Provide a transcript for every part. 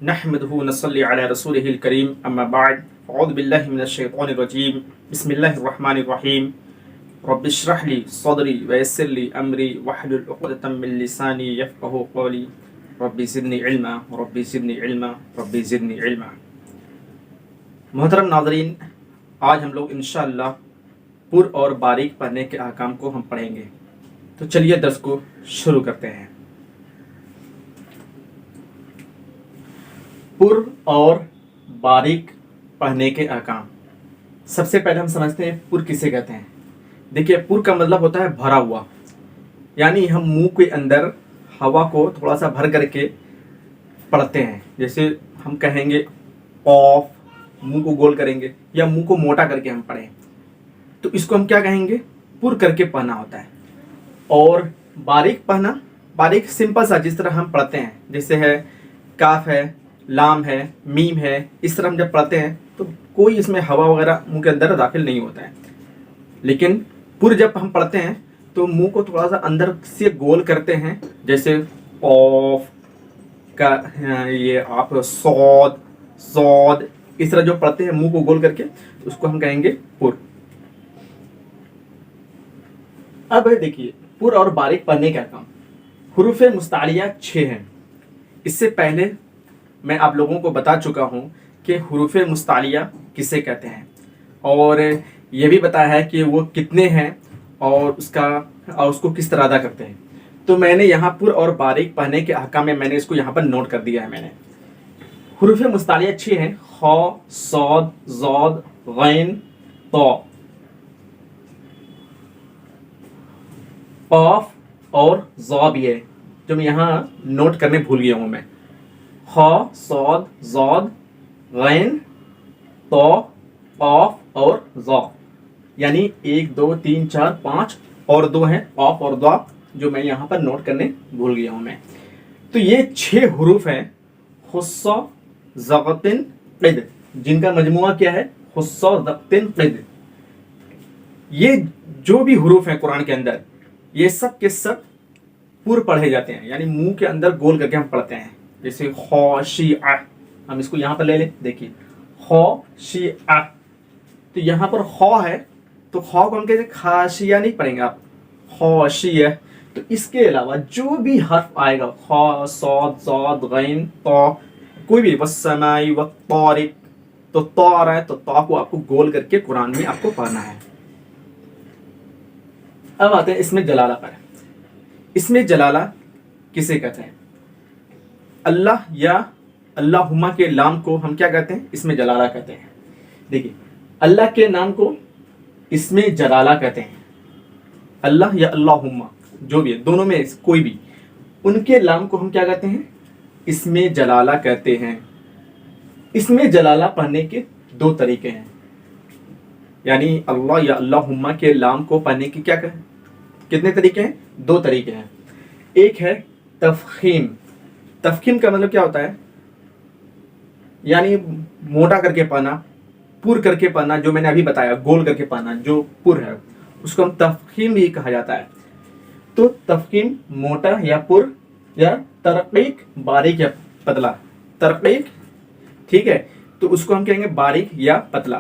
नहमदुहु व नसल्ली अला रसूलिहिल करीम अम्मा बाद अऊज़ु बिल्लाहि मिनश शैतानिर रजीम बिस्मिल्लाहिर रहमानिर रहीम रब्बि इश्रह ली सदरी व यस्सिर ली अमरी वहलुल उक़दतम मिन लिसानी यफ़क़हू क़ौली रब्बि ज़िदनी इल्मा रब्बि ज़िदनी इल्मा रब्बि ज़िदनी इल्मा। मोहतरम नाज़रीन, आज हम लोग इंशाअल्लाह पुर और बारीक पढ़ने के अहकाम को हम पढ़ेंगे। तो चलिए दर्स को शुरू करते हैं। पुर और बारीक पढ़ने के अहकाम। सबसे पहले हम समझते हैं पुर किसे कहते हैं। देखिए, पुर का मतलब होता है भरा हुआ, यानी हम मुंह के अंदर हवा को थोड़ा सा भर करके पढ़ते हैं। जैसे हम कहेंगे ऑफ, मुंह को गोल करेंगे या मुंह को मोटा करके हम पढ़ें, तो इसको हम क्या कहेंगे, पुर करके पढ़ना होता है। और बारीक पढ़ना, बारीक सिंपल सा जिस तरह हम पढ़ते हैं, जैसे है काफ है, लाम है, मीम है, इस तरह हम जब पढ़ते हैं तो कोई इसमें हवा वगैरह मुंह के अंदर दाखिल नहीं होता है। लेकिन पुर जब हम पढ़ते हैं तो मुंह को थोड़ा सा अंदर से गोल करते हैं, जैसे ऑफ का ये आप सौद सौद, इस तरह जो पढ़ते हैं मुंह को गोल करके, उसको हम कहेंगे पुर। अब देखिए, पुर और बारीक पढ़ने का काम। हुरूफ मुस्तालिया 6 हैं। इससे पहले मैं आप लोगों को बता चुका हूं कि हुरूफ मुस्तालिया किसे कहते हैं, और ये भी बताया है कि वो कितने हैं और उसको किस तरह अदा करते हैं। तो मैंने यहाँ पुर और बारीक पढ़ने के अहकाम में मैंने इसको यहाँ पर नोट कर दिया है। मैंने हुरूफ मुस्तालिया 6 हैं, ख, सौद, ज़ौद, गैन, तो, क़ाफ और ज़ा भी है, जो मैं यहाँ नोट करने भूल गया हूँ मैं। ख, सौद, ज़ौद, गैन, तो, क़ाफ और ज़ा, यानी 1 2 3 4 5 और 2 हैं क़ाफ और ज़ा, जो मैं यहाँ पर नोट करने भूल गया हूँ मैं। तो ये 6 हुरूफ हैं, खुस्सा ज़क़तिन क़िद, जिनका मजमुआ क्या है, खुस्सा ज़क़तिन क़िद। ये जो भी हुरूफ हैं कुरान के अंदर, ये सब के सब पुर पढ़े जाते हैं, यानी मुंह के अंदर गोल करके हम पढ़ते हैं। जैसे ख़ाशिआ, हम इसको यहाँ पर ले लें, देखिए ख़ाशिआ, तो यहाँ पर ख है तो ख को हम कहते हैं खाशिया नहीं पढ़ेंगे आप, ख़ाशिया। तो इसके अलावा जो भी हर्फ आएगा, ख, सौद, ज़ौद, गैन, तो, कोई भी, वस्समाई वत्तारिक, तो तो आ रहा है तो तो को आपको गोल करके कुरान में आपको पढ़ना है। अब आते हैं इसमें जलाला पर। इसमें जलाला किसे कहते हैं? अल्लाह या अल्लाहुम्मा के नाम को हम क्या कहते हैं, इसमें जलाला कहते हैं। देखिए, अल्लाह के नाम को इसमें जलाला कहते हैं। अल्लाह या अल्लाहुम्मा जो भी है, दोनों में कोई भी, उनके नाम को हम क्या कहते हैं, इसमें जलाला कहते हैं। इसमें जलाला पढ़ने के 2 तरीके हैं, यानी अल्लाह या अल्लाहुम्मा के नाम को पढ़ने की कितने तरीके हैं, 2 तरीके हैं। एक है तफखीम। तफखीम का मतलब क्या होता है, यानी मोटा करके पढ़ना, पुर करके पढ़ना, जो मैंने अभी बताया गोल करके पढ़ना, जो पुर है उसको हम तफखीम भी कहा जाता है। तो तफखीम मोटा या पुर, या तरक़ीक बारीक या पतला। तरक़ीक, ठीक है, तो उसको हम कहेंगे बारीक या पतला।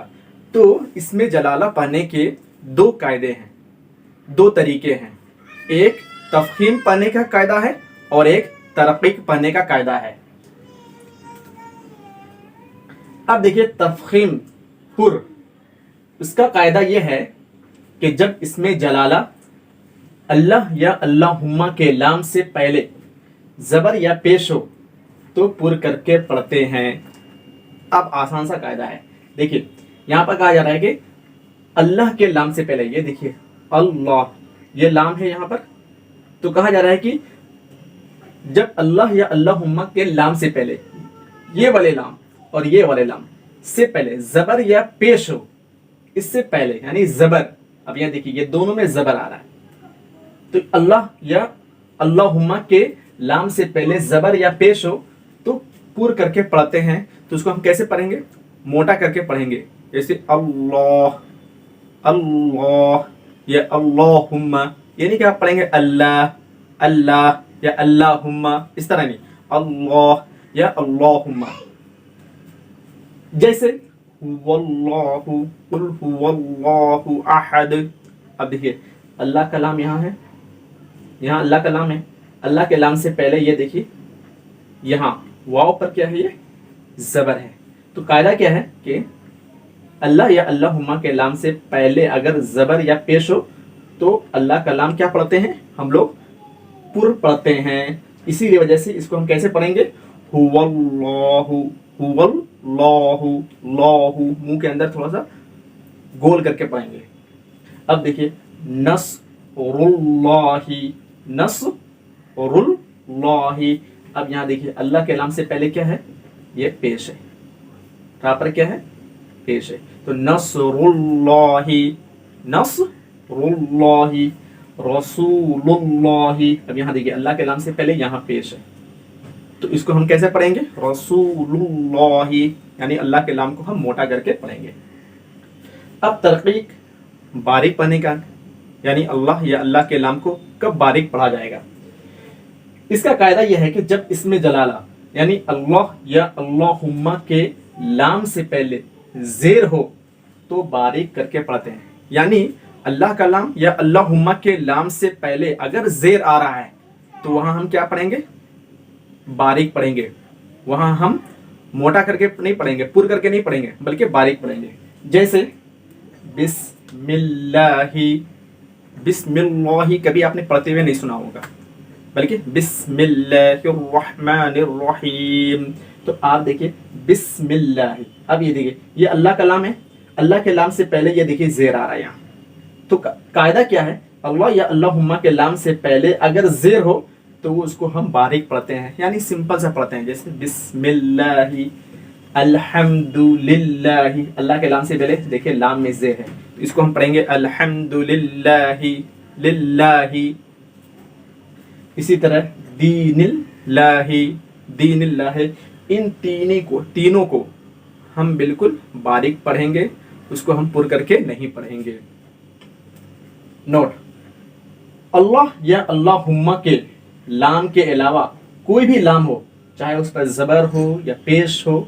तो इसमें जलाला पढ़ने के 2 कायदे हैं, 2 तरीके हैं। एक तफखीम पढ़ने का कायदा है और एक तरक़ीक पढ़ने का कायदा है। अब देखिए, तफखीम पुर, उसका कायदा यह है कि जब इसमें जलाला अल्लाह या अल्लाहुम्मा के नाम से पहले ज़बर या पेश हो तो पुर करके पढ़ते हैं। अब आसान सा कायदा है। देखिए, यहाँ पर कहा जा रहा है कि अल्लाह के नाम से पहले, ये देखिए अल्लाह, ये नाम है यहाँ पर, तो कहा जा रहा है कि जब अल्लाह या अल्लाहुम्मा के नाम से पहले, ये वाले नाम और ये वाले नाम से पहले ज़बर या पेश हो, इससे पहले यानी ज़बर, अब यहाँ देखिए ये दोनों में ज़बर आ रहा है, तो अल्लाह या अल्लाहुम्मा के नाम से पहले ज़बर या पेश हो तो पुर करके पढ़ते हैं। तो उसको हम कैसे पढ़ेंगे, मोटा करके पढ़ेंगे, जैसे अल्लाह अल्लाह या अल्लाहुम्मा, ये नहीं कि आप पढ़ेंगे अल्लाह अल्लाह या अल्लाहुम्मा, इस तरह नहीं, अल्लाह या अल्लाहुम्मा। जैसे हुवल्लाहु कुल हुवल्लाहु अहद। अब देखिए अल्लाह का नाम यहाँ है, यहाँ अल्लाह का नाम है, अल्लाह के नाम से पहले ये देखिए यहाँ वाव पर क्या है, ये ज़बर है। तो कायदा क्या है कि अल्लाह या अल्लाहुम्मा के नाम से पहले अगर ज़बर या पेश हो तो अल्लाह का नाम क्या पढ़ते हैं हम लोग, पुर पढ़ते हैं। इसी वजह से इसको हम कैसे पढ़ेंगे, हुवल्लाहु हुवल्लाहु लाहु, मुंह के अंदर थोड़ा सा गोल करके पढ़ेंगे। अब देखिए नस्रुल्लाहि नस्रुल्लाहि। अब यहाँ देखिए अल्लाह के नाम से पहले क्या है, ये पेश है, रा पर क्या है, पेश है। तो नस्रुल्लाहि नस्रुल्लाहि रसूलुल्लाहि। अब यहाँ देखिए अल्लाह के नाम से पहले यहाँ पेश है, तो इसको हम कैसे पढ़ेंगे, रसूलुल्लाहि, यानी अल्लाह के नाम को हम मोटा करके पढ़ेंगे। अब तरकीक बारीक पढ़ने का, यानी अल्लाह या अल्लाह के नाम को कब बारीक पढ़ा जाएगा। इसका कायदा यह है कि जब इसमें जलाला यानी अल्लाह या अल्लाहुम्मा के लाम से पहले जेर हो तो बारीक करके पढ़ते हैं। यानी अल्लाह का लाम या अल्लाहुम्मा के लाम से पहले अगर जेर आ रहा है तो वहां हम क्या पढ़ेंगे, बारीक पढ़ेंगे। वहां हम मोटा करके नहीं पढ़ेंगे, पुर करके नहीं पढ़ेंगे, बल्कि बारीक पढ़ेंगे। जैसे बिस्मिल्लाही, बिस्मिल्लाही कभी आपने पढ़ते हुए नहीं सुना होगा, बल्कि बिस्मिल्लाहिर्रहमानिर्रहीम। तो आप देखिए बिस्मिल्लाह। अब ये देखिए ये अल्लाह का नाम है, अल्लाह के नाम से पहले ये देखिए जेर आ रहा है यहाँ। तो कायदा क्या है, अल्लाह या अल्लाहुम्मा के नाम से पहले अगर जेर हो तो उसको हम बारीक पढ़ते हैं, यानी सिंपल सा पढ़ते हैं। जैसे बिस्मिल्लाहि अल्हम्दुलिल्लाहि, अल्लाह के नाम से पहले देखिए लाम में जेर है, तो इसको हम पढ़ेंगे अल्हम्दुलिल्लाहि लिल्लाहि। इसी तरह दीनिल्लाहि दीनिल्लाहि, इन तीनों को हम बिल्कुल बारीक पढ़ेंगे, उसको हम पुर करके नहीं पढ़ेंगे। नोट, अल्लाह या अल्लाहुम्मा के लाम के अलावा कोई भी लाम हो, चाहे उस पर ज़बर हो या पेश हो,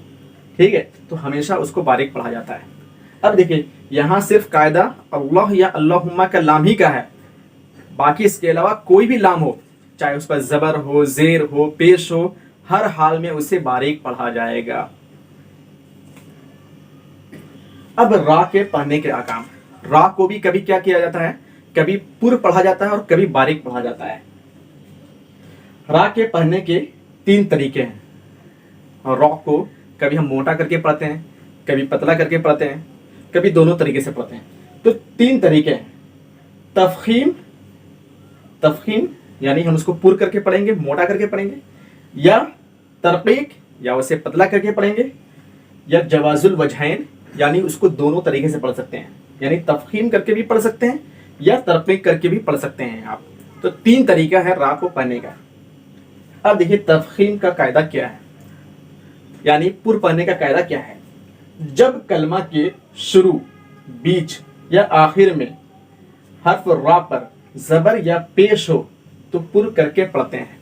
ठीक है, तो हमेशा उसको बारीक पढ़ा जाता है। अब देखिए यहाँ सिर्फ कायदा अल्लाह या अल्लाहुम्मा का लाम ही का है, बाकी इसके अलावा कोई भी लाम हो, चाहे उस पर ज़बर हो, ज़ेर हो, पेश हो, हर हाल में उसे बारीक पढ़ा जाएगा। अब रा के पढ़ने के अहकाम, रा को भी कभी क्या किया जाता है, कभी पुर पढ़ा जाता है और कभी बारीक पढ़ा जाता है। रा के पढ़ने के 3 तरीके हैं, और रा को कभी हम मोटा करके पढ़ते हैं, कभी पतला करके पढ़ते हैं, कभी दोनों तरीके से पढ़ते हैं। तो 3 तरीके हैं, तफखीम, तफखीम यानी हम उसको पुर करके पढ़ेंगे, मोटा करके पढ़ेंगे, या तरकीक या उसे पतला करके पढ़ेंगे, या जवाजुल वजहैन यानी उसको दोनों तरीके से पढ़ सकते हैं, यानी तफखीम करके भी पढ़ सकते हैं या तरकीक करके भी पढ़ सकते हैं आप। तो 3 तरीका है रा को पढ़ने का। अब देखिए तफखीम का कायदा क्या है, यानी पुर पढ़ने का कायदा क्या है। जब कलमा के शुरू, बीच या आखिर में हर्फ रा पर ज़बर या पेश हो तो पुर करके पढ़ते हैं।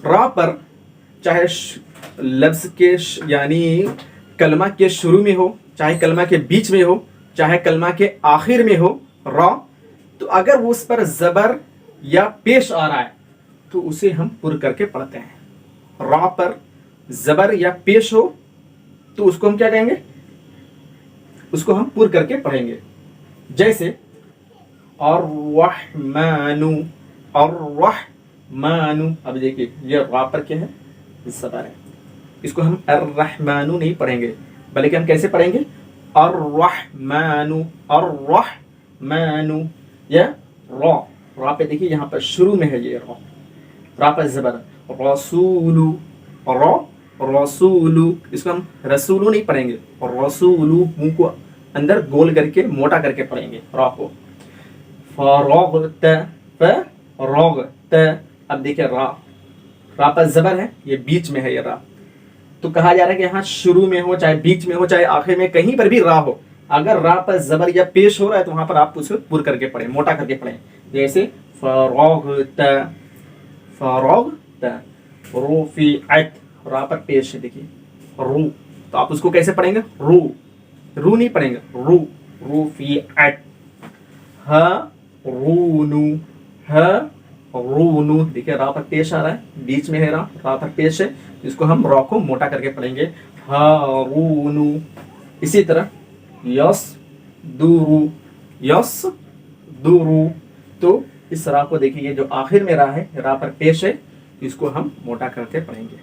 रा पर चाहे लफ्ज़ के यानी कलमा के शुरू में हो, चाहे कलमा के बीच में हो, चाहे कलमा के आखिर में हो रा, तो अगर उस पर ज़बर या पेश आ रहा है तो उसे हम पुर करके पढ़ते हैं। रा पर ज़बर या पेश हो तो उसको हम क्या कहेंगे, उसको हम पुर करके पढ़ेंगे। जैसे अर्रहमानु, अर्रहमानु। अब देखिए ये रा पर क्या है, ज़बर है, इसको हम अर्रहमानु नहीं पढ़ेंगे, बल्कि हम कैसे पढ़ेंगे, अर्रहमानु, अर्रहमानु। या रा, रा पे देखिए यहाँ पर शुरू में है ये रा, रा पर ज़बर, रसूलु, रा रसूलु, इसको हम रसूलु नहीं पढ़ेंगे, रसूलु मुंह को अंदर गोल करके मोटा करके पढ़ेंगे रा को। फरगत, फरगत। अब देखिए रा, रा पर ज़बर है, ये बीच में है ये रा, तो कहा जा रहा है कि यहाँ शुरू में हो, चाहे बीच में हो, चाहे आखिर में, कहीं पर भी रा हो, अगर रा पर ज़बर या पेश हो रहा है तो वहां पर आप उसे पुर करके पढ़ें, मोटा करके पढ़ें। जैसे फरगत, फरगत, रुफिअत, را پر پیش ہے. دیکھیے رو, تو آپ اس کو کیسے پڑھیں گے؟ رو, رو نہیں پڑھیں گے, رو, رفعت. ہ رونو, ہ رونو. دیکھیے را پر پیش آ رہا ہے, بیچ میں ہے را پر پیش ہے, اس کو ہم را کو موٹا کر کے پڑھیں گے ہارونو. اسی طرح یس دورو, یس دورو. تو اس را کو دیکھیے, یہ جو آخر میں را ہے, را پر پیش ہے, اس کو ہم موٹا کر کے پڑھیں گے.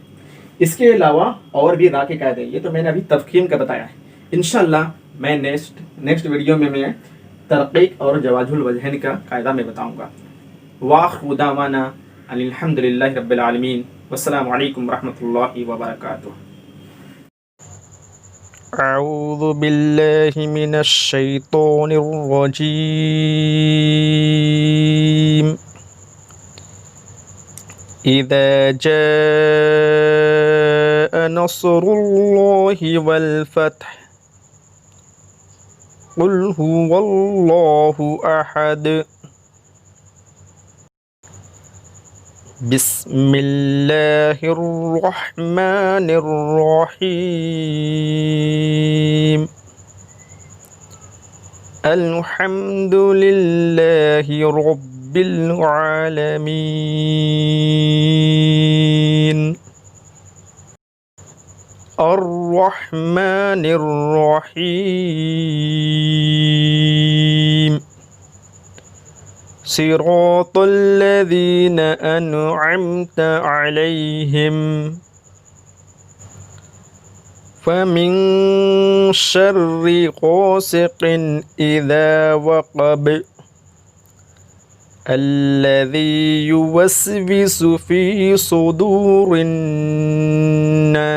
اس کے علاوہ اور بھی را کے قاعدے, یہ تو میں نے ابھی تفخیم کا بتایا ہے. انشاءاللہ میں نیکسٹ ویڈیو میں ترقیق اور جواز الوجہین کا قاعدہ میں بتاؤں گا. وآخر دعوانا ان الحمد للہ رب العالمین, والسلام علیکم ورحمۃ اللہ وبرکاتہ. اعوذ باللہ من الشیطان الرجیم. اذا جاء نصر اللہ والفتح قل هو اللہ احد. بسم اللہ الرحمن الرحیم. الحمد للہ رب العالمین. الرحمن الرحیم. صراط الذین انعمت علیہم فمن شر غاسق اذا وقب الذی یوسوس فی صدور الناس